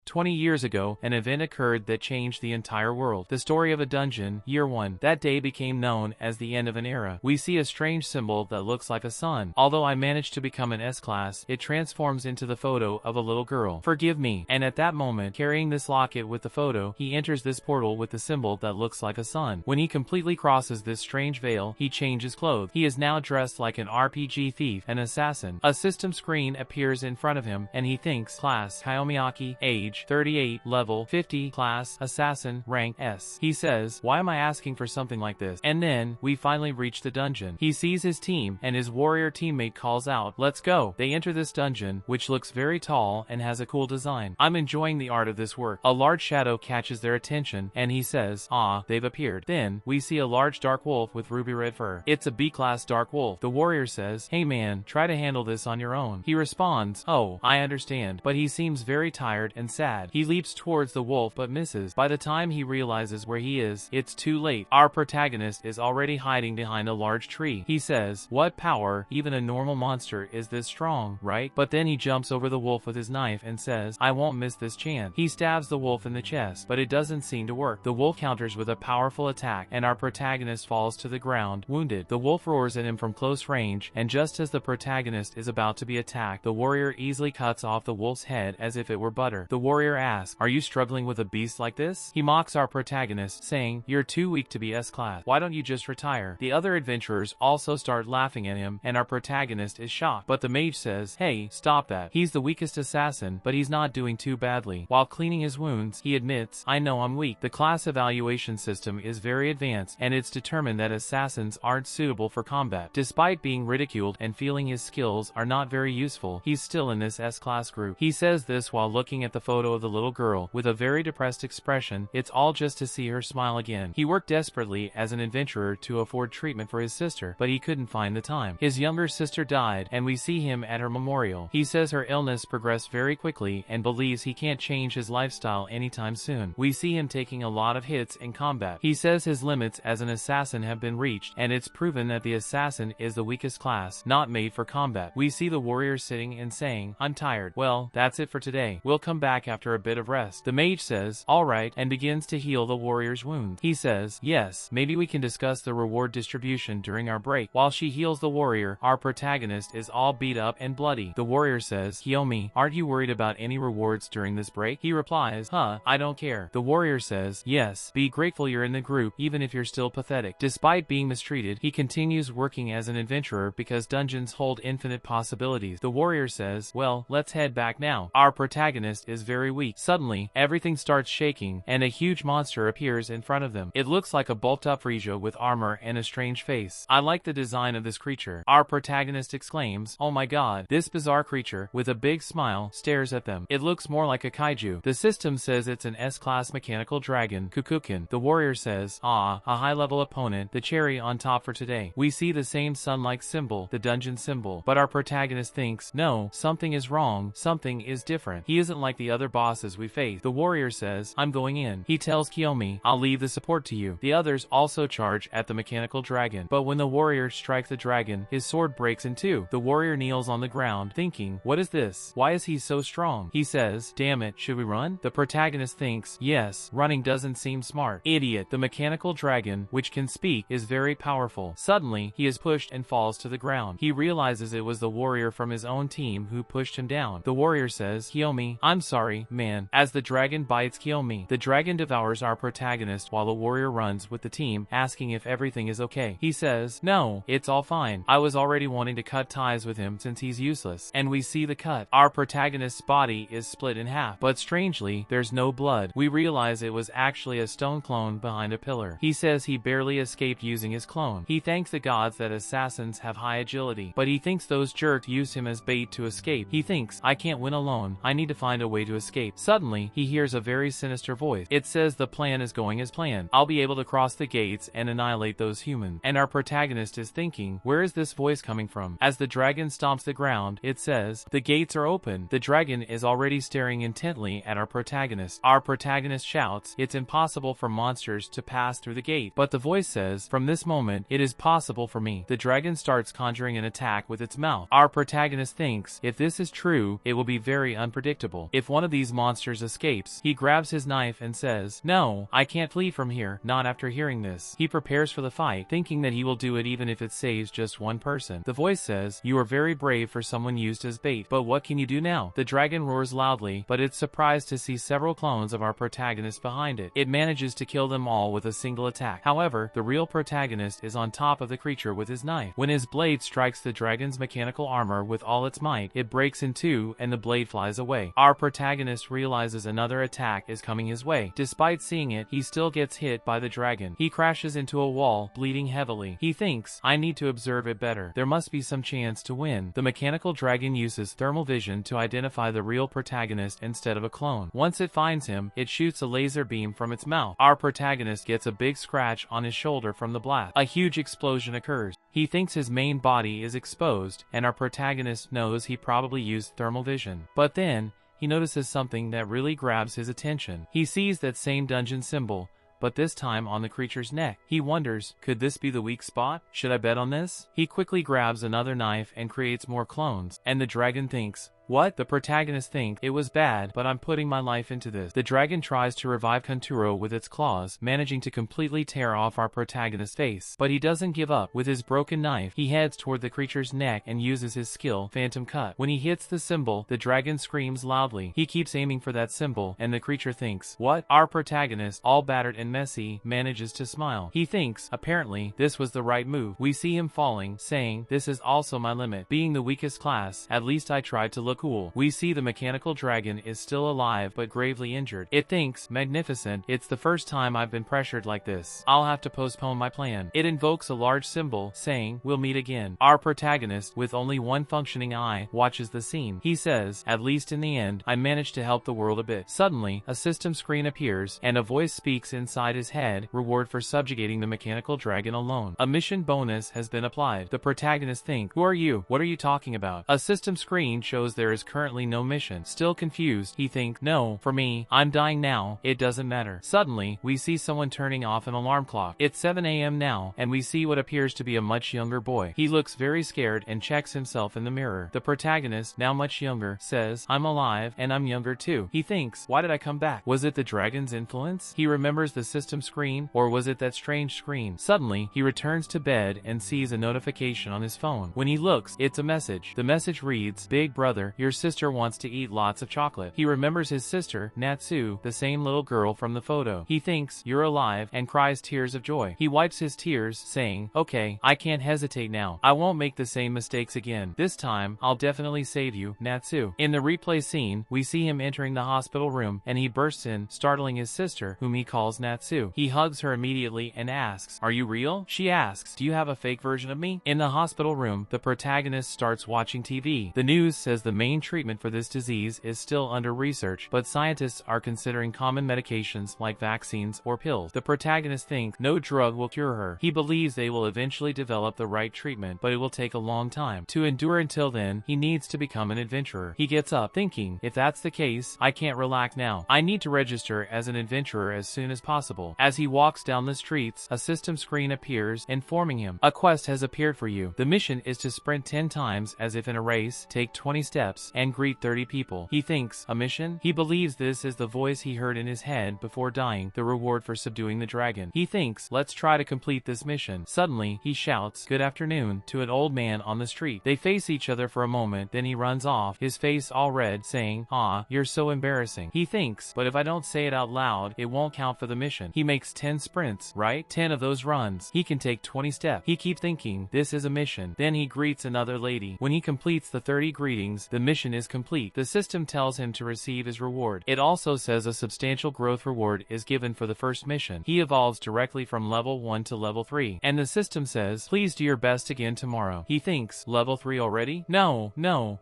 20 years ago, an event occurred that changed the entire world. The story of a dungeon, Year 1. That day became known as the end of an era. We see a strange symbol that looks like a sun. Although I managed to become an S-class, it transforms into the photo of a little girl. Forgive me. And at that moment, carrying this locket with the photo, he enters this portal with the symbol that looks like a sun. When he completely crosses this strange veil, he changes clothes. He is now dressed like an RPG thief, an assassin. A system screen appears in front of him, and he thinks, class, Kyomiaki, age, 38, level, 50, class, assassin, rank, S. He says, why am I asking for something like this? And then, we finally reach the dungeon. He sees his team, and his warrior teammate calls out, let's go. They enter this dungeon, which looks very tall and has a cool design. I'm enjoying the art of this work. A large shadow catches their attention, and he says, ah, they've appeared. Then, we see a large dark wolf with ruby red fur. It's a B-class dark wolf. The warrior says, hey man, try to handle this on your own. He responds, oh, I understand, but he seems very tired and sad. He leaps towards the wolf but misses. By the time he realizes where he is, it's too late. Our protagonist is already hiding behind a large tree. He says, what power, even a normal monster is this strong, right? But then he jumps over the wolf with his knife and says, I won't miss this chance. He stabs the wolf in the chest, but it doesn't seem to work. The wolf counters with a powerful attack, and our protagonist falls to the ground, wounded. The wolf roars at him from close range, and just as the protagonist is about to be attacked, the warrior easily cuts off the wolf's head as if it were butter. The warrior asks, are you struggling with a beast like this? He mocks our protagonist, saying, you're too weak to be S-class. Why don't you just retire? The other adventurers also start laughing at him, and our protagonist is shocked. But the mage says, hey, stop that. He's the weakest assassin, but he's not doing too badly. While cleaning his wounds, he admits, I know I'm weak. The class evaluation system is very advanced, and it's determined that assassins aren't suitable for combat. Despite being ridiculed and feeling his skills are not very useful, he's still in this S-class group. He says this while looking at the photo of the little girl, with a very depressed expression. It's all just to see her smile again. He worked desperately as an adventurer to afford treatment for his sister, but he couldn't find the time. His younger sister died, and we see him at her memorial. He says her illness progressed very quickly and believes he can't change his lifestyle anytime soon. We see him taking a lot of hits in combat. He says his limits as an assassin have been reached, and it's proven that the assassin is the weakest class, not made for combat. We see the warrior sitting and saying, I'm tired. Well, that's it for today. We'll come back after a bit of rest. The mage says, alright, and begins to heal the warrior's wound. He says, yes, maybe we can discuss the reward distribution during our break. While she heals the warrior, our protagonist is all beat up and bloody. The warrior says, Kiyomi, aren't you worried about any rewards during this break? He replies, I don't care. The warrior says, yes, be grateful you're in the group, even if you're still pathetic. Despite being mistreated, he continues working as an adventurer because dungeons hold infinite possibilities. The warrior says, well, let's head back now. Our protagonist is very weak. Suddenly, everything starts shaking, and a huge monster appears in front of them. It looks like a bulked-up Frisia with armor and a strange face. I like the design of this creature. Our protagonist exclaims, oh my god. This bizarre creature, with a big smile, stares at them. It looks more like a kaiju. The system says it's an S-class mechanical dragon, Kukukin. The warrior says, ah, a high-level opponent, the cherry on top for today. We see the same sun-like symbol, the dungeon symbol, but our protagonist thinks, no, something is wrong, something is different. He isn't like the other bosses we face. The warrior says, I'm going in. He tells Kiyomi, I'll leave the support to you. The others also charge at the mechanical dragon, but when the warrior strikes the dragon, his sword breaks in two. The warrior kneels on the ground, thinking, what is this? Why is he so strong? He says, damn it, should we run? The protagonist thinks, yes, running doesn't seem smart. Idiot. The mechanical dragon, which can speak, is very powerful. Suddenly, he is pushed and falls to the ground. He realizes it was the warrior from his own team who pushed him down. The warrior says, Kiyomi, I'm sorry, man. As the dragon bites Kiyomi, the dragon devours our protagonist while the warrior runs with the team, asking if everything is okay. He says, no, it's all fine. I was already wanting to cut ties with him since he's useless. And we see the cut. Our protagonist's body is split in half, but strangely, there's no blood. We realize it was actually a stone clone behind a pillar. He says he barely escaped using his clone. He thanks the gods that assassins have high agility, but he thinks those jerks used him as bait to escape. He thinks, I can't win alone. I need to find a way to escape. Suddenly, he hears a very sinister voice. It says the plan is going as planned. I'll be able to cross the gates and annihilate those humans. And our protagonist is thinking, where is this voice coming from? As the dragon stomps the ground, it says, the gates are open. The dragon is already staring intently at our protagonist. Our protagonist shouts, it's impossible for monsters to pass through the gate. But the voice says, from this moment, it is possible for me. The dragon starts conjuring an attack with its mouth. Our protagonist thinks, if this is true, it will be very unpredictable. If one of these monsters escapes. He grabs his knife and says, "No, I can't flee from here, not after hearing this." He prepares for the fight, thinking that he will do it even if it saves just one person. The voice says, "You are very brave for someone used as bait, but what can you do now?" The dragon roars loudly, but it's surprised to see several clones of our protagonist behind it. It manages to kill them all with a single attack. However, the real protagonist is on top of the creature with his knife. When his blade strikes the dragon's mechanical armor with all its might, it breaks in two and the blade flies away. Our protagonist realizes another attack is coming his way. Despite seeing it, he still gets hit by the dragon. He crashes into a wall, bleeding heavily. He thinks, "I need to observe it better. There must be some chance to win." The mechanical dragon uses thermal vision to identify the real protagonist instead of a clone. Once it finds him, it shoots a laser beam from its mouth. Our protagonist gets a big scratch on his shoulder from the blast. A huge explosion occurs. He thinks his main body is exposed, and our protagonist knows he probably used thermal vision. But then, he notices something that really grabs his attention. He sees that same dungeon symbol, but this time on the creature's neck. He wonders, could this be the weak spot? Should I bet on this? He quickly grabs another knife and creates more clones, and the dragon thinks, "What?" The protagonist thinks, "It was bad, but I'm putting my life into this." The dragon tries to revive Kanturo with its claws, managing to completely tear off our protagonist's face. But he doesn't give up. With his broken knife, he heads toward the creature's neck and uses his skill, Phantom Cut. When he hits the symbol, the dragon screams loudly. He keeps aiming for that symbol, and the creature thinks, "What?" Our protagonist, all battered and messy, manages to smile. He thinks, apparently, this was the right move. We see him falling, saying, "This is also my limit. Being the weakest class, at least I tried to look cool." We see the mechanical dragon is still alive but gravely injured. It thinks, "Magnificent, it's the first time I've been pressured like this. I'll have to postpone my plan." It invokes a large symbol, saying, "We'll meet again." Our protagonist, with only one functioning eye, watches the scene. He says, "At least in the end, I managed to help the world a bit." Suddenly, a system screen appears, and a voice speaks inside his head, "Reward for subjugating the mechanical dragon alone. A mission bonus has been applied." The protagonist thinks, "Who are you? What are you talking about?" A system screen shows there is currently no mission. Still confused, he thinks, "No, for me, I'm dying now, it doesn't matter." Suddenly, we see someone turning off an alarm clock. It's 7 a.m. now, and we see what appears to be a much younger boy. He looks very scared and checks himself in the mirror. The protagonist, now much younger, says, "I'm alive, and I'm younger too." He thinks, "Why did I come back? Was it the dragon's influence?" He remembers the system screen, or was it that strange screen? Suddenly, he returns to bed and sees a notification on his phone. When he looks, it's a message. The message reads, "Big brother, your sister wants to eat lots of chocolate." He remembers his sister, Natsu, the same little girl from the photo. He thinks, "You're alive," and cries tears of joy. He wipes his tears, saying, "Okay, I can't hesitate now. I won't make the same mistakes again. This time, I'll definitely save you, Natsu." In the replay scene, we see him entering the hospital room, and he bursts in, startling his sister, whom he calls Natsu. He hugs her immediately and asks, "Are you real?" She asks, "Do you have a fake version of me?" In the hospital room, the protagonist starts watching TV. The news says the main treatment for this disease is still under research, but scientists are considering common medications like vaccines or pills. The protagonist thinks no drug will cure her. He believes they will eventually develop the right treatment, but it will take a long time. To endure until then, he needs to become an adventurer. He gets up, thinking, if that's the case, I can't relax now. I need to register as an adventurer as soon as possible. As he walks down the streets, a system screen appears, informing him, "A quest has appeared for you. The mission is to sprint 10 times as if in a race, take 20 steps, and greet 30 people." He thinks, a mission? He believes this is the voice he heard in his head before dying, the reward for subduing the dragon. He thinks, let's try to complete this mission. Suddenly, he shouts, "Good afternoon," to an old man on the street. They face each other for a moment, then he runs off, his face all red, saying, "Ah, you're so embarrassing." He thinks, but if I don't say it out loud, it won't count for the mission. He makes 10 sprints, right? 10 of those runs. He can take 20 steps. He keeps thinking, this is a mission. Then he greets another lady. When he completes the 30 greetings, the mission is complete. The system tells him to receive his reward. It also says a substantial growth reward is given for the first mission. He evolves directly from level 1 to level 3. And the system says, please do your best again tomorrow. He thinks, level 3 already? No,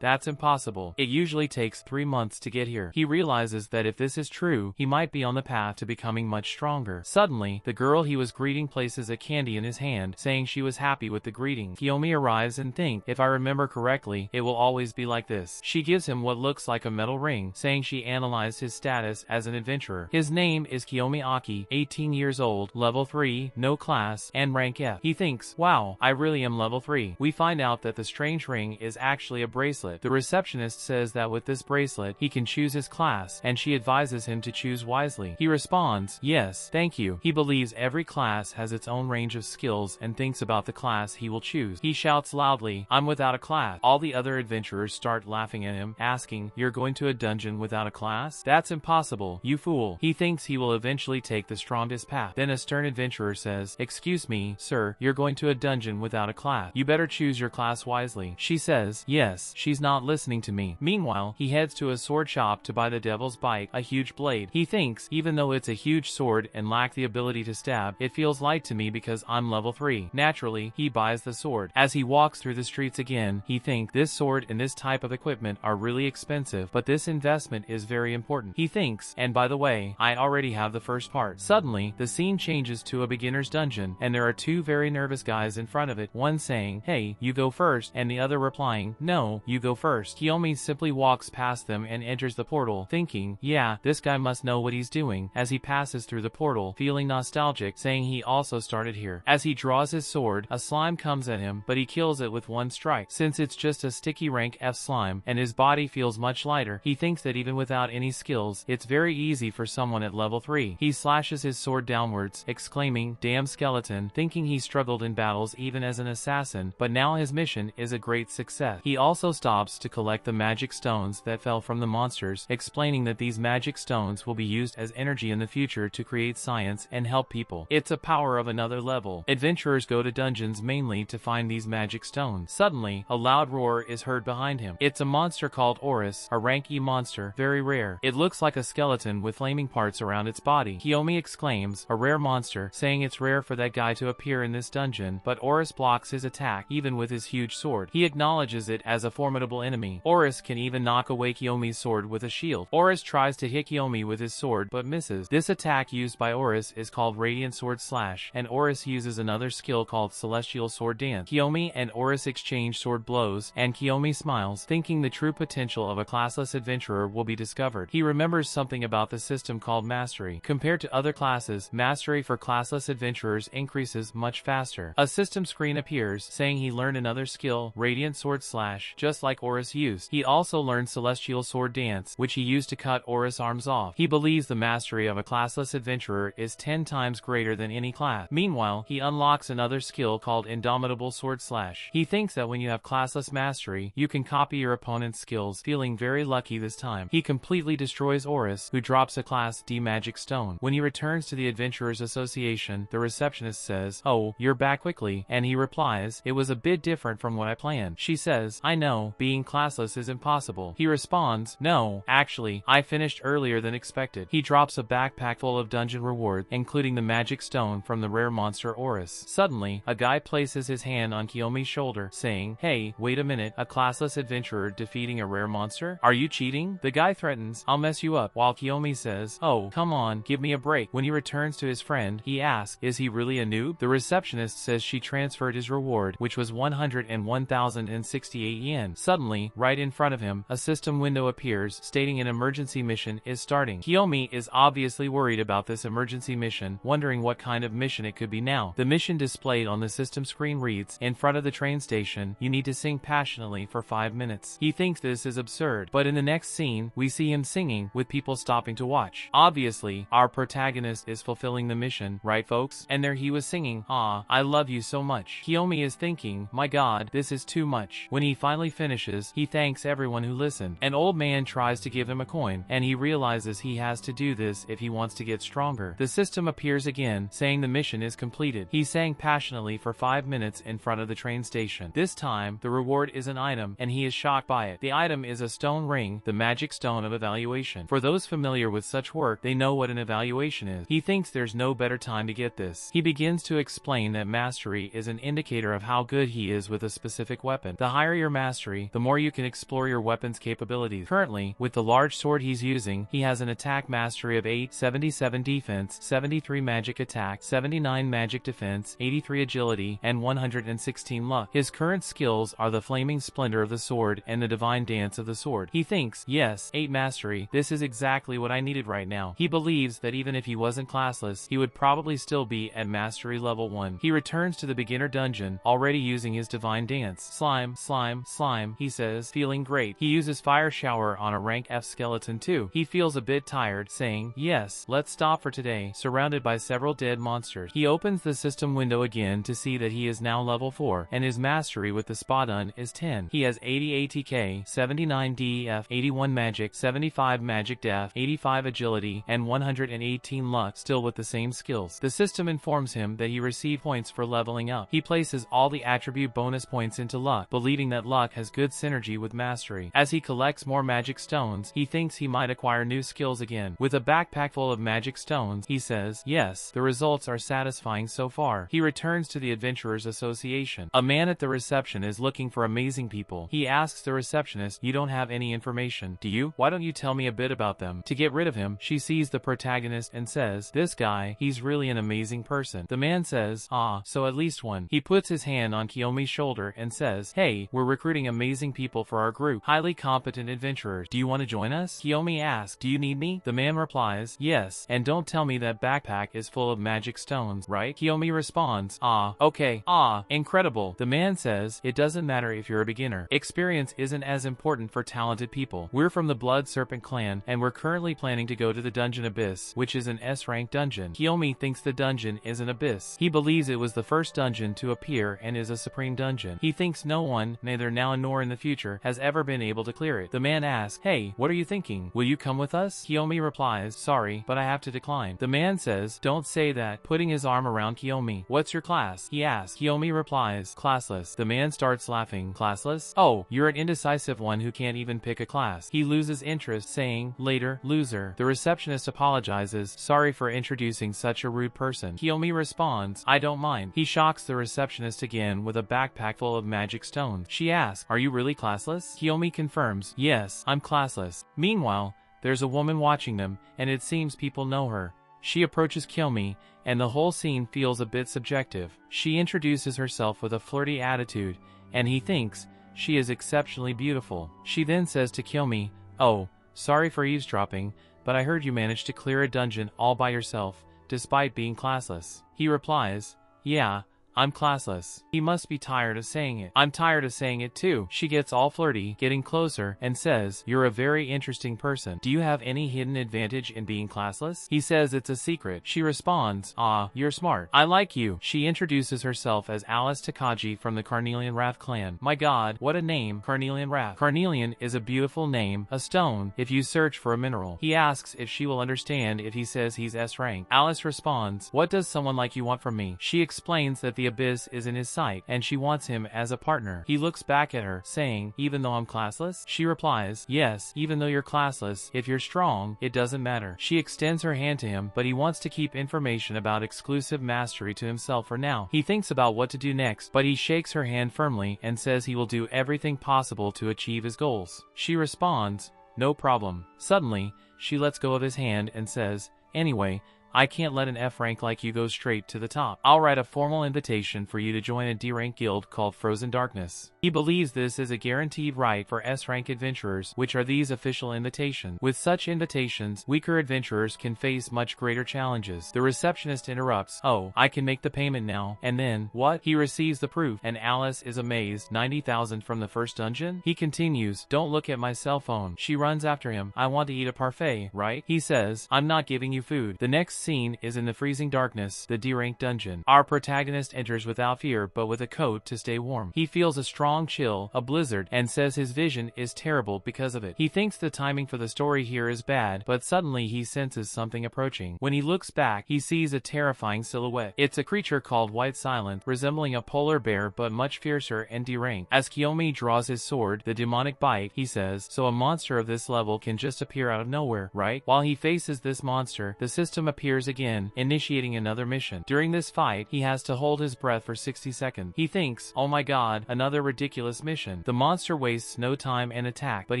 that's impossible. It usually takes 3 months to get here. He realizes that if this is true, he might be on the path to becoming much stronger. Suddenly, the girl he was greeting places a candy in his hand, saying she was happy with the greeting. Kiyomi arrives and thinks, if I remember correctly, it will always be like this. this. She gives him what looks like a metal ring, saying she analyzed his status as an adventurer. His name is Kiyomi Aki, 18 years old, level 3, no class, and rank F. He thinks, wow, I really am level 3. We find out that the strange ring is actually a bracelet. The receptionist says that with this bracelet, he can choose his class, and she advises him to choose wisely. He responds, yes, thank you. He believes every class has its own range of skills and thinks about the class he will choose. He shouts loudly, I'm without a class. All the other adventurers start laughing at him, asking, you're going to a dungeon without a class? That's impossible, you fool. He thinks he will eventually take the strongest path. Then a stern adventurer says, excuse me, sir, you're going to a dungeon without a class. You better choose your class wisely. She says, yes, she's not listening to me. Meanwhile, he heads to a sword shop to buy the Devil's Bite, a huge blade. He thinks, even though it's a huge sword and lack the ability to stab, it feels light to me because I'm level 3. Naturally, he buys the sword. As he walks through the streets again, he thinks this sword and this type of equipment are really expensive, but this investment is very important. He thinks, and by the way, I already have the first part. Suddenly, the scene changes to a beginner's dungeon, and there are two very nervous guys in front of it, one saying, hey, you go first, and the other replying, no, you go first. Kiyomi simply walks past them and enters the portal, thinking, yeah, this guy must know what he's doing, as he passes through the portal, feeling nostalgic, saying he also started here. As he draws his sword, a slime comes at him, but he kills it with one strike. Since it's just a sticky rank F slime, and his body feels much lighter, he thinks that even without any skills, it's very easy for someone at level 3. He slashes his sword downwards, exclaiming, damn skeleton, thinking he struggled in battles even as an assassin, but now his mission is a great success. He also stops to collect the magic stones that fell from the monsters, explaining that these magic stones will be used as energy in the future to create science and help people. It's a power of another level. Adventurers go to dungeons mainly to find these magic stones. Suddenly, a loud roar is heard behind him. It's a monster called Orus, a rank E monster, very rare. It looks like a skeleton with flaming parts around its body. Kiyomi exclaims, a rare monster, saying it's rare for that guy to appear in this dungeon, but Orus blocks his attack, even with his huge sword. He acknowledges it as a formidable enemy. Orus can even knock away Kiyomi's sword with a shield. Orus tries to hit Kiyomi with his sword, but misses. This attack used by Orus is called Radiant Sword Slash, and Orus uses another skill called Celestial Sword Dance. Kiyomi and Orus exchange sword blows, and Kiyomi smiles, thinking the true potential of a classless adventurer will be discovered. He remembers something about the system called Mastery. Compared to other classes, Mastery for classless adventurers increases much faster. A system screen appears, saying he learned another skill, Radiant Sword Slash, just like Orus used. He also learned Celestial Sword Dance, which he used to cut Orus' arms off. He believes the mastery of a classless adventurer is 10 times greater than any class. Meanwhile, he unlocks another skill called Indomitable Sword Slash. He thinks that when you have classless mastery, you can copy your opponent's skills, feeling very lucky this time. He completely destroys Orus, who drops a Class D magic stone. When he returns to the Adventurers Association, the receptionist says, oh, you're back quickly, and he replies, it was a bit different from what I planned. She says, I know, being classless is impossible. He responds, no, actually, I finished earlier than expected. He drops a backpack full of dungeon rewards, including the magic stone from the rare monster Orus. Suddenly, a guy places his hand on Kiyomi's shoulder, saying, hey, wait a minute, a classless adventurer defeating a rare monster? Are you cheating? The guy threatens, I'll mess you up, while Kiyomi says, oh, come on, give me a break. When he returns to his friend, he asks, is he really a noob? The receptionist says she transferred his reward, which was 101,068 yen. Suddenly, right in front of him, a system window appears, stating an emergency mission is starting. Kiyomi is obviously worried about this emergency mission, wondering what kind of mission it could be now. The mission displayed on the system screen reads, in front of the train station, you need to sing passionately for 5 minutes. He thinks this is absurd, but in the next scene, we see him singing, with people stopping to watch. Obviously, our protagonist is fulfilling the mission, right folks? And there he was singing, ah, I love you so much. Kiyomi is thinking, my god, this is too much. When he finally finishes, he thanks everyone who listened. An old man tries to give him a coin, and he realizes he has to do this if he wants to get stronger. The system appears again, saying the mission is completed. He sang passionately for 5 minutes in front of the train station. This time, the reward is an item, and he is shocked by it. The item is a stone ring, the magic stone of evaluation. For those familiar with such work, they know what an evaluation is. He thinks there's no better time to get this. He begins to explain that mastery is an indicator of how good he is with a specific weapon. The higher your mastery, the more you can explore your weapon's capabilities. Currently, with the large sword he's using, he has an attack mastery of 8, 77 defense, 73 magic attack, 79 magic defense, 83 agility, and 116 luck. His current skills are the flaming splendor of the sword and and the divine dance of the sword. He thinks, yes, 8 mastery, this is exactly what I needed right now. He believes that even if he wasn't classless, he would probably still be at mastery level 1. He returns to the beginner dungeon, already using his divine dance. Slime, slime, slime, he says, feeling great. He uses fire shower on a rank F skeleton too. He feels a bit tired, saying, yes, let's stop for today, surrounded by several dead monsters. He opens the system window again to see that he is now level 4, and his mastery with the spadun is 10. He has 80 ATK, 79 DEF, 81 magic, 75 magic def, 85 agility, and 118 luck, still with the same skills. The system informs him that he received points for leveling up. He places all the attribute bonus points into luck, believing that luck has good synergy with mastery. As he collects more magic stones, he thinks he might acquire new skills again. With a backpack full of magic stones, he says, yes, the results are satisfying so far. He returns to the Adventurers Association. A man at the reception is looking for amazing people. He asks the receptionist, you don't have any information, do you? Why don't you tell me a bit about them? To get rid of him, she sees the protagonist and says, this guy, he's really an amazing person. The man says, ah, so at least one. He puts his hand on Kiyomi's shoulder and says, hey, we're recruiting amazing people for our group, highly competent adventurers. Do you want to join us? Kiyomi asks, do you need me? The man replies, yes, and don't tell me that backpack is full of magic stones, right? Kiyomi responds, ah, okay, ah, incredible. The man says, it doesn't matter if you're a beginner. Experience isn't as important for talented people. We're from the Blood Serpent clan, and we're currently planning to go to the Dungeon Abyss, which is an S-rank dungeon. Kiyomi thinks the dungeon is an abyss. He believes it was the first dungeon to appear and is a supreme dungeon. He thinks no one, neither now nor in the future, has ever been able to clear it. The man asks, hey, what are you thinking? Will you come with us? Kiyomi replies, sorry, but I have to decline. The man says, don't say that, putting his arm around Kiyomi. What's your class? He asks. Kiyomi replies, classless. The man starts laughing. Classless? Oh, you're an indecisive one who can't even pick a class. He loses interest, saying, later, loser. The receptionist apologizes, sorry for introducing such a rude person. Kiyomi responds, I don't mind. He shocks the receptionist again with a backpack full of magic stones. She asks, are you really classless? Kiyomi confirms, yes, I'm classless. Meanwhile, there's a woman watching them, and it seems people know her. She approaches Kiyomi, and the whole scene feels a bit subjective. She introduces herself with a flirty attitude, and he thinks she is exceptionally beautiful. She then says to Kiyomi, oh, sorry for eavesdropping, but I heard you managed to clear a dungeon all by yourself, despite being classless. He replies, yeah, I'm classless. He must be tired of saying it. I'm tired of saying it too. She gets all flirty, getting closer, and says, you're a very interesting person. Do you have any hidden advantage in being classless? He says it's a secret. She responds, ah, you're smart. I like you. She introduces herself as Alice Takagi from the Carnelian Wrath clan. My god, what a name, Carnelian Wrath. Carnelian is a beautiful name, a stone, if you search for a mineral. He asks if she will understand if he says he's S rank. Alice responds, what does someone like you want from me? She explains that the abyss is in his sight, and she wants him as a partner. He looks back at her, saying, even though I'm classless? She replies, yes, even though you're classless, if you're strong, it doesn't matter. She extends her hand to him, but he wants to keep information about exclusive mastery to himself for now. He thinks about what to do next, but he shakes her hand firmly and says he will do everything possible to achieve his goals. She responds, no problem. Suddenly, she lets go of his hand and says, anyway, I can't let an F rank like you go straight to the top. I'll write a formal invitation for you to join a D rank guild called Frozen Darkness. He believes this is a guaranteed right for S rank adventurers, which are these official invitations. With such invitations, weaker adventurers can face much greater challenges. The receptionist interrupts, oh, I can make the payment now, and then, what? He receives the proof, and Alice is amazed. 90,000 from the first dungeon? He continues, don't look at my cell phone. She runs after him. I want to eat a parfait, right? He says, I'm not giving you food. The next scene is in the freezing darkness, the D-rank dungeon. Our protagonist enters without fear but with a coat to stay warm. He feels a strong chill, a blizzard, and says his vision is terrible because of it. He thinks the timing for the story here is bad, but suddenly he senses something approaching. When he looks back, he sees a terrifying silhouette. It's a creature called White Silence, resembling a polar bear but much fiercer and D-rank. As Kiyomi draws his sword, the demonic bite, he says, so a monster of this level can just appear out of nowhere, right? While he faces this monster, the system appears appears again, initiating another mission. During this fight, he has to hold his breath for 60 seconds. He thinks, oh my god, another ridiculous mission. The monster wastes no time and attack, but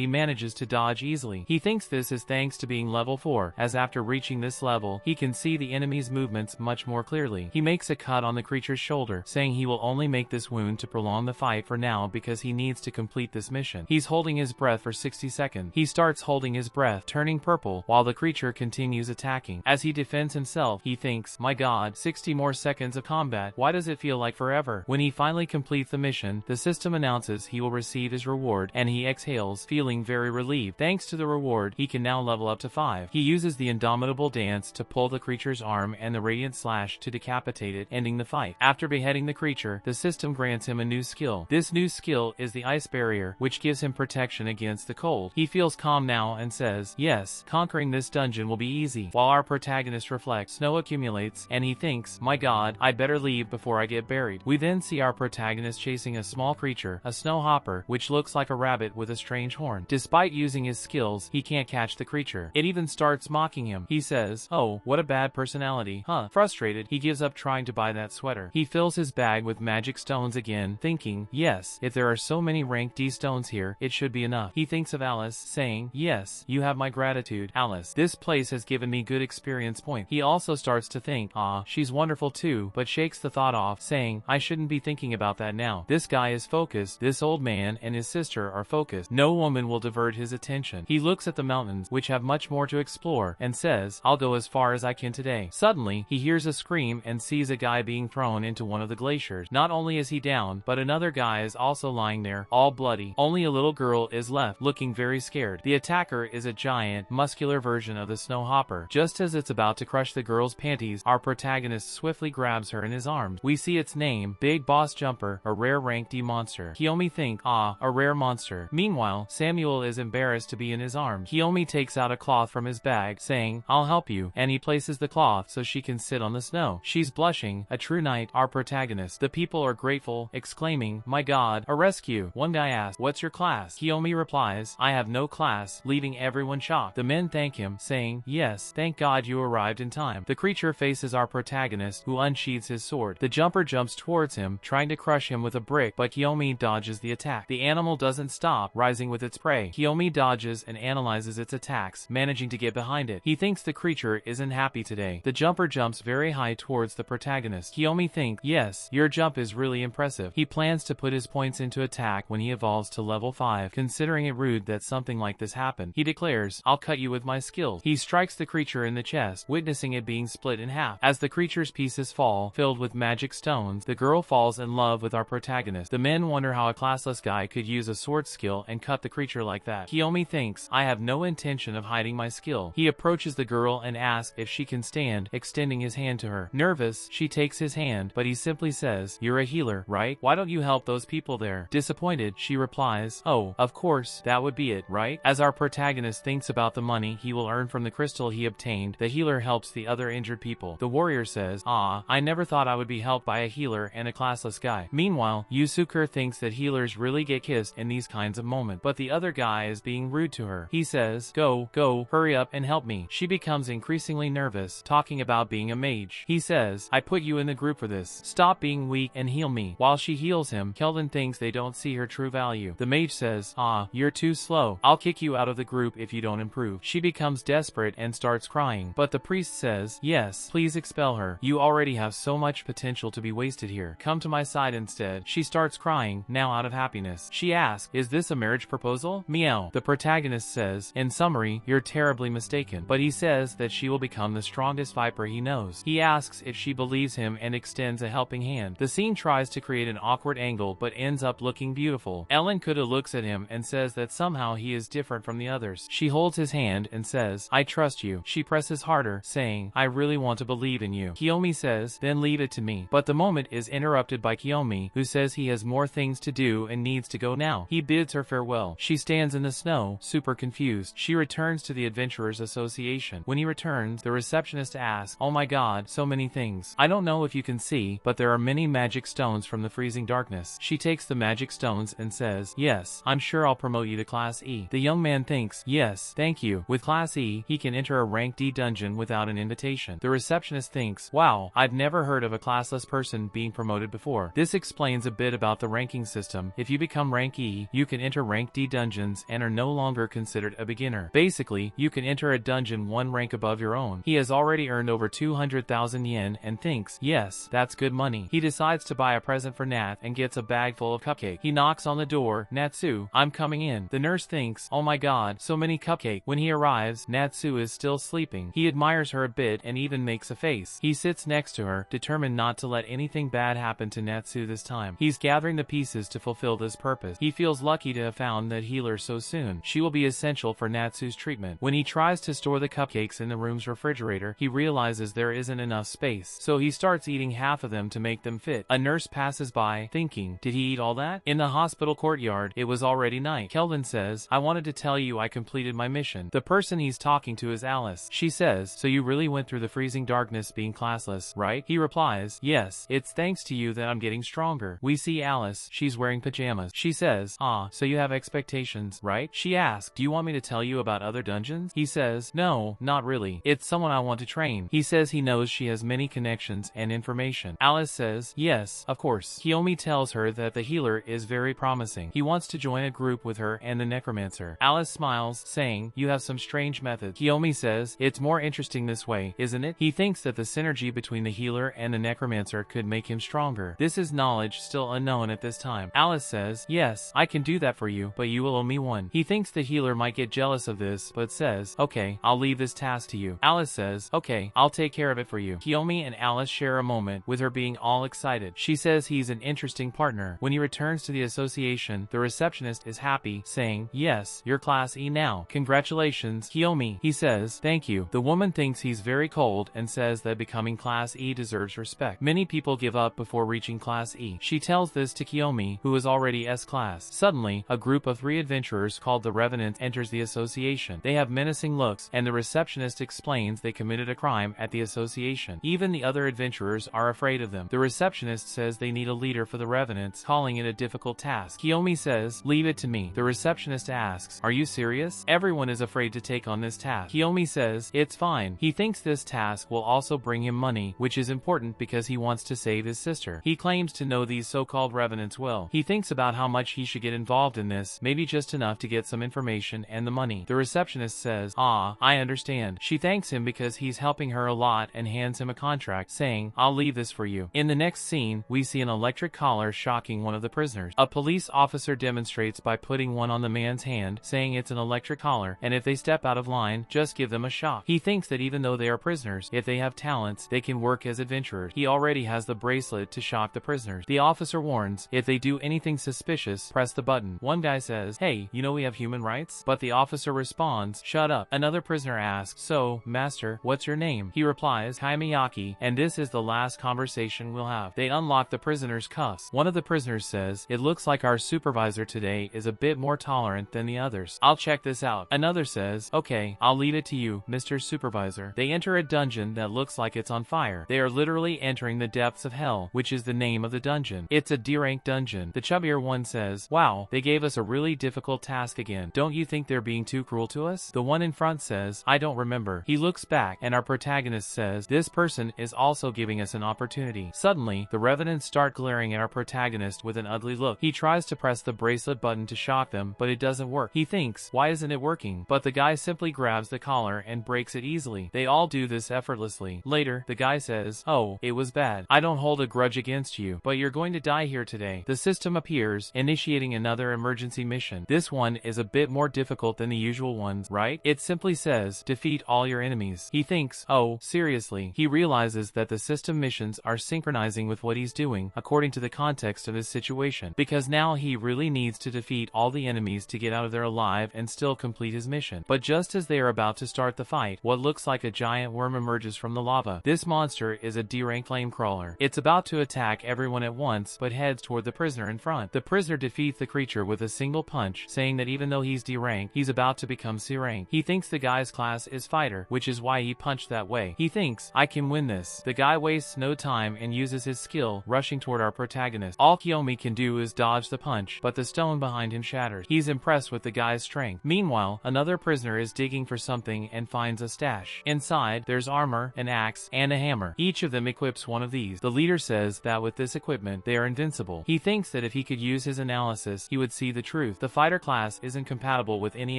he manages to dodge easily. He thinks this is thanks to being level 4, as after reaching this level, he can see the enemy's movements much more clearly. He makes a cut on the creature's shoulder, saying he will only make this wound to prolong the fight for now because he needs to complete this mission. He's holding his breath for 60 seconds. He starts holding his breath, turning purple, while the creature continues attacking. As he defends himself, he thinks, my god, 60 more seconds of combat, why does it feel like forever? When he finally completes the mission, the system announces he will receive his reward, and he exhales, feeling very relieved. Thanks to the reward, he can now level up to 5. He uses the indomitable dance to pull the creature's arm and the radiant slash to decapitate it, ending the fight. After beheading the creature, the system grants him a new skill. This new skill is the ice barrier, which gives him protection against the cold. He feels calm now and says, yes, conquering this dungeon will be easy. While our protagonist reflects, snow accumulates, and he thinks, my god, I'd better leave before I get buried. We then see our protagonist chasing a small creature, a snow hopper, which looks like a rabbit with a strange horn. Despite using his skills, he can't catch the creature. It even starts mocking him. He says, oh, what a bad personality, huh? Frustrated, he gives up trying to buy that sweater. He fills his bag with magic stones again, thinking, yes, if there are so many rank D stones here, it should be enough. He thinks of Alice, saying, yes, you have my gratitude, Alice. This place has given me good experience points. He also starts to think, she's wonderful too, but shakes the thought off, saying, I shouldn't be thinking about that now. This guy is focused. This old man and his sister are focused. No woman will divert his attention. He looks at the mountains, which have much more to explore, and says, I'll go as far as I can today. Suddenly, he hears a scream and sees a guy being thrown into one of the glaciers. Not only is he down, but another guy is also lying there, all bloody. Only a little girl is left, looking very scared. The attacker is a giant, muscular version of the snow hopper. Just as it's about to crush the girl's panties, our protagonist swiftly grabs her in his arms. We see its name, Big Boss Jumper, a rare rank D monster. Kiyomi thinks, a rare monster. Meanwhile, Samuel is embarrassed to be in his arms. Kiyomi takes out a cloth from his bag, saying, I'll help you, and he places the cloth so she can sit on the snow. She's blushing, a true knight, our protagonist. The people are grateful, exclaiming, my god, a rescue. One guy asks, what's your class? Kiyomi replies, I have no class, leaving everyone shocked. The men thank him, saying, yes, thank god you arrived in time. The creature faces our protagonist, who unsheathes his sword. The jumper jumps towards him, trying to crush him with a brick, but Kiyomi dodges the attack. The animal doesn't stop, rising with its prey. Kiyomi dodges and analyzes its attacks, managing to get behind it. He thinks the creature isn't happy today. The jumper jumps very high towards the protagonist. Kiyomi thinks, yes, your jump is really impressive. He plans to put his points into attack when he evolves to level 5. Considering it rude that something like this happened, he declares, I'll cut you with my skills. He strikes the creature in the chest, witnessing it being split in half. As the creature's pieces fall, filled with magic stones, the girl falls in love with our protagonist. The men wonder how a classless guy could use a sword skill and cut the creature like that. Kiyomi thinks, I have no intention of hiding my skill. He approaches the girl and asks if she can stand, extending his hand to her. Nervous, she takes his hand, but he simply says, you're a healer, right? Why don't you help those people there? Disappointed, she replies, oh, of course, that would be it, right? As our protagonist thinks about the money he will earn from the crystal he obtained, the healer helps the other injured people. The warrior says, I never thought I would be helped by a healer and a classless guy. Meanwhile, Yusuke thinks that healers really get kissed in these kinds of moments, but the other guy is being rude to her. He says, go, hurry up and help me. She becomes increasingly nervous, talking about being a mage. He says, I put you in the group for this. Stop being weak and heal me. While she heals him, Keldon thinks they don't see her true value. The mage says, you're too slow. I'll kick you out of the group if you don't improve. She becomes desperate and starts crying, but the priest says, yes, please expel her. You already have so much potential to be wasted here. Come to my side instead. She starts crying, now out of happiness. She asks, is this a marriage proposal? Meow. The protagonist says, in summary, you're terribly mistaken. But he says that she will become the strongest viper he knows. He asks if she believes him and extends a helping hand. The scene tries to create an awkward angle but ends up looking beautiful. Ellen Kuda looks at him and says that somehow he is different from the others. She holds his hand and says, I trust you. She presses harder, saying, I really want to believe in you. Kiyomi says, then leave it to me. But the moment is interrupted by Kiyomi, who says he has more things to do and needs to go now. He bids her farewell. She stands in the snow, super confused. She returns to the Adventurers Association. When he returns, the receptionist asks, oh my god, so many things. I don't know if you can see, but there are many magic stones from the freezing darkness. She takes the magic stones and says, yes, I'm sure I'll promote you to Class E. The young man thinks, yes, thank you. With Class E, he can enter a rank D dungeon without without an invitation. The receptionist thinks, wow, I've never heard of a classless person being promoted before. This explains a bit about the ranking system. If you become rank E, you can enter rank D dungeons and are no longer considered a beginner. Basically, you can enter a dungeon one rank above your own. He has already earned over 200,000 yen and thinks, yes, that's good money. He decides to buy a present for Nat and gets a bag full of cupcake. He knocks on the door. Natsu, I'm coming in. The nurse thinks, oh my god, so many cupcake. When he arrives, Natsu is still sleeping. He admires her a bit and even makes a face. He sits next to her, determined not to let anything bad happen to Natsu this time. He's gathering the pieces to fulfill this purpose. He feels lucky to have found that healer so soon. She will be essential for Natsu's treatment. When he tries to store the cupcakes in the room's refrigerator, he realizes there isn't enough space, so he starts eating half of them to make them fit. A nurse passes by, thinking, did he eat all that? In the hospital courtyard, it was already night. Kelvin says, I wanted to tell you I completed my mission. The person he's talking to is Alice. She says, so you really went through the freezing darkness being classless, right? He replies, yes, it's thanks to you that I'm getting stronger. We see Alice. She's wearing pajamas. She says, ah, so you have expectations, right? She asks, do you want me to tell you about other dungeons? He says, no, not really. It's someone I want to train. He says he knows she has many connections and information. Alice says, yes, of course. Kiyomi tells her that the healer is very promising. He wants to join a group with her and the necromancer. Alice smiles, saying, you have some strange methods. Kiyomi says, it's more interesting this way, isn't it? He thinks that the synergy between the healer and the necromancer could make him stronger. This is knowledge still unknown at this time. Alice says, yes, I can do that for you, but you will owe me one. He thinks the healer might get jealous of this, but says, okay, I'll leave this task to you. Alice says, okay, I'll take care of it for you. Kiyomi and Alice share a moment, with her being all excited. She says he's an interesting partner. When he returns to the association, the receptionist is happy, saying, yes, you're class E now. Congratulations, Kiyomi. He says, thank you. The woman thinks he's very cold and says that becoming class E deserves respect. Many people give up before reaching class E. She tells this to Kiyomi, who is already S-class. Suddenly, a group of 3 adventurers called the Revenants enters the association. They have menacing looks, and the receptionist explains they committed a crime at the association. Even the other adventurers are afraid of them. The receptionist says they need a leader for the Revenants, calling it a difficult task. Kiyomi says, leave it to me. The receptionist asks, are you serious? Everyone is afraid to take on this task. Kiyomi says, it's fine. He thinks this task will also bring him money, which is important because he wants to save his sister. He claims to know these so-called Revenants well. He thinks about how much he should get involved in this, maybe just enough to get some information and the money. The receptionist says, ah, I understand. She thanks him because he's helping her a lot and hands him a contract, saying, I'll leave this for you. In the next scene, we see an electric collar shocking one of the prisoners. A police officer demonstrates by putting one on the man's hand, saying it's an electric collar, and if they step out of line, just give them a shock. He thinks that even though they are prisoners, if they have talents, they can work as adventurers. He already has the bracelet to shock the prisoners. The officer warns, if they do anything suspicious, press the button. One guy says, hey, you know we have human rights? But the officer responds, shut up. Another prisoner asks, so, master, what's your name? He replies, Kaimiyaki, and this is the last conversation we'll have. They unlock the prisoner's cuffs. One of the prisoners says, it looks like our supervisor today is a bit more tolerant than the others. I'll check this out. Another says, okay, I'll leave it to you, Mr. Supervisor. They enter a dungeon that looks like it's on fire. They are literally entering the depths of hell, which is the name of the dungeon. It's a D-rank dungeon. The chubbier one says, wow, they gave us a really difficult task again. Don't you think they're being too cruel to us? The one in front says, I don't remember. He looks back, and our protagonist says, this person is also giving us an opportunity. Suddenly, the Revenants start glaring at our protagonist with an ugly look. He tries to press the bracelet button to shock them, but it doesn't work. He thinks, why isn't it working? But the guy simply grabs the collar and breaks it easily. They all do this effortlessly. Later, the guy says, oh, it was bad. I don't hold a grudge against you, but you're going to die here today. The system appears, initiating another emergency mission. This one is a bit more difficult than the usual ones, right? It simply says, defeat all your enemies. He thinks, oh, seriously. He realizes that the system missions are synchronizing with what he's doing, according to the context of his situation, because now he really needs to defeat all the enemies to get out of there alive and still complete his mission. But just as they are about to start the fight, what looks like a giant worm emerges from the lava. This monster is a D-rank flamecrawler. It's about to attack everyone at once, but heads toward the prisoner in front. The prisoner defeats the creature with a single punch, saying that even though he's D-rank, he's about to become C-rank. He thinks the guy's class is fighter, which is why he punched that way. He thinks, I can win this. The guy wastes no time and uses his skill, rushing toward our protagonist. All Kiyomi can do is dodge the punch, but the stone behind him shatters. He's impressed with the guy's strength. Meanwhile, another prisoner is digging for something and finds a stash. Inside, there's armor, an axe, and a hammer. Each of them equips one of these. The leader says that with this equipment, they are invincible. He thinks that if he could use his analysis, he would see the truth. The fighter class isn't compatible with any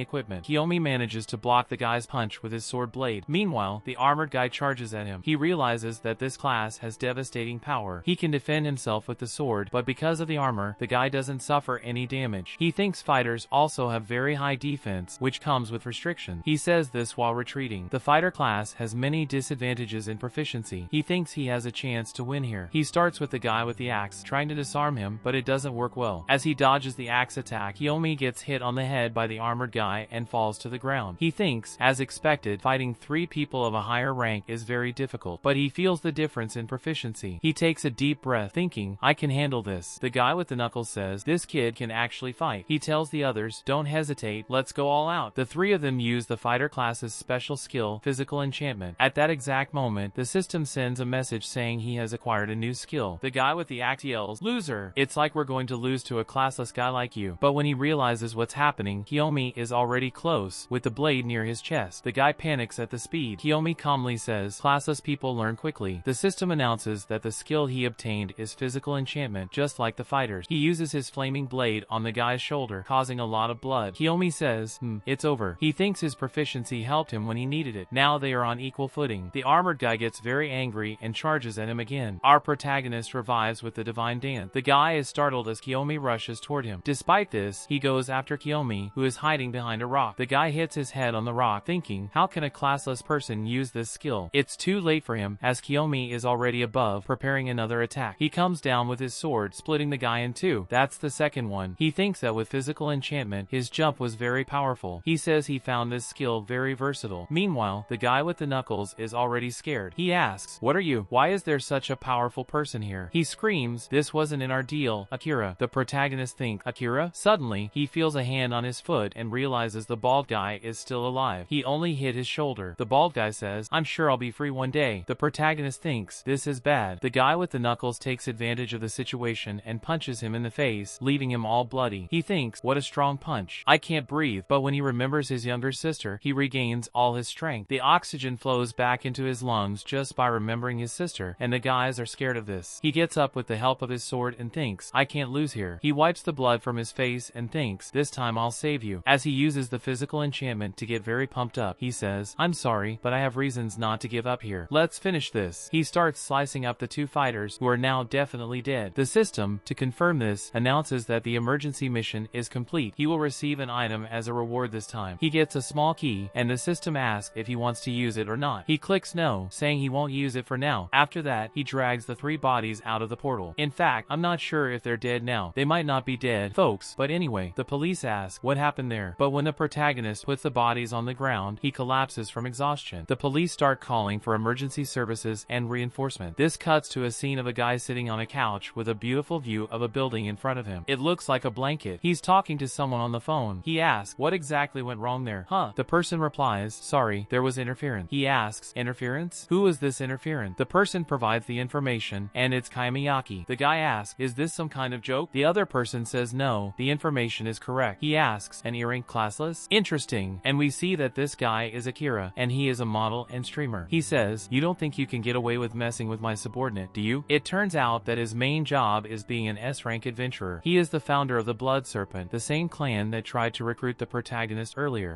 equipment. Kiyomi manages to block the guy's punch with his sword blade. Meanwhile, the armored guy charges at him. He realizes that this class has devastating power. He can defend himself with the sword, but because of the armor, the guy doesn't suffer any damage. He thinks fighters also have very high defense, which comes with restrictions. He says this while retreating. The fighter class has many disadvantages in proficiency. He thinks he has a chance to win here. He starts with the guy with the axe, trying to disarm him, but it doesn't work well. As he dodges the axe attack, Kiyomi gets hit on the head by the armored guy and falls to the ground. He thinks, as expected, fighting 3 people of a higher rank is very difficult, but he feels the difference in proficiency. He takes a deep breath, thinking, I can handle this. The guy with the knuckles says, this kid can actually fight. He tells the others, don't hesitate, let's go all out. The 3 of them use the fighter class's special skill, physical enchantment. At that exact moment, the system sends a message saying he has acquired a new skill. The guy with the axe yells, loser! It's like we're going to lose to a classless guy like you. But when he realizes what's happening, Kiyomi is already close, with the blade near his chest. The guy panics at the speed. Kiyomi calmly says, classless people learn quickly. The system announces that the skill he obtained is physical enchantment, just like the fighters. He uses his flaming blade on the guy's shoulder, causing a lot of blood. Kiyomi says, it's over. He thinks his proficiency helped him when he needed it. Now they are on equal footing. The armored guy gets very angry and charges at him again. Our protagonist revives with the divine dance. The guy is startled as Kiyomi rushes toward him. Despite this, he goes after Kiyomi, who is hiding behind a rock. The guy hits his head on the rock, thinking, how can a classless person use this skill? It's too late for him, as Kiyomi is already above, preparing another attack. He comes down with his sword, splitting the guy in 2. That's the second one. He thinks that with physical enchantment, his jump was very powerful. He says he found this skill very versatile. Meanwhile, the guy with the knuckles is already scared. He asks, what are you? Why is there such a powerful person here? He screams, this wasn't in our deal, Akira. The protagonist thinks, Akira? Suddenly, he feels a hand on his foot and realizes the bald guy is still alive. He only hit his shoulder. The bald guy says, I'm sure I'll be free one day. The protagonist thinks, this is bad. The guy with the knuckles takes advantage of the situation and punches him in the face, leaving him all bloody. He thinks, what a strong punch. I can't breathe. But when he remembers his younger sister, he regains all his strength. The oxygen flows back into his lungs just by remembering his sister, and the guys are scared of this. He gets up with the help of his sword and thinks, I can't lose here. He wipes the blood from his face and thinks, this time I'll save you. As he uses the physical enchantment to get very pumped up, he says, I'm sorry, but I have reasons not to give up here. Let's finish this. He starts slicing up the 2 fighters, who are now definitely dead. The system, to confirm this, announces that the emergency mission is complete. He will receive an item as a reward this time. He gets a small key, and the system asks if he wants to use it or not. He clicks no, saying he won't use it for now. After that, he drags the 3 bodies out of the portal. In fact, I'm not sure if they're dead now. They might not be dead, folks, but anyway, the police ask, what happened there? But when the protagonist puts the bodies on the ground, he collapses from exhaustion. The police start calling for emergency services and reinforcement. This cuts to a scene of a guy sitting on a couch with a beautiful view of a building in front of him. It looks like a blanket. He's talking to someone on the phone. He asks, what exactly went wrong there? The person replies, sorry, there was interference. He asks, interference? Who is this interference? The person provides the information, and it's Kaimiyaki. The guy asks, is this some kind of joke? The other person says no, the information is correct. He asks, an earring classless? Interesting. And we see that this guy is Akira, and he is a model and streamer. He says, you don't think you can get away with messing with my subordinate, do you? It turns out that his main job is being an S-rank adventurer. He is the founder of the Blood Serpent, the same clan that tried to recruit the protagonist earlier.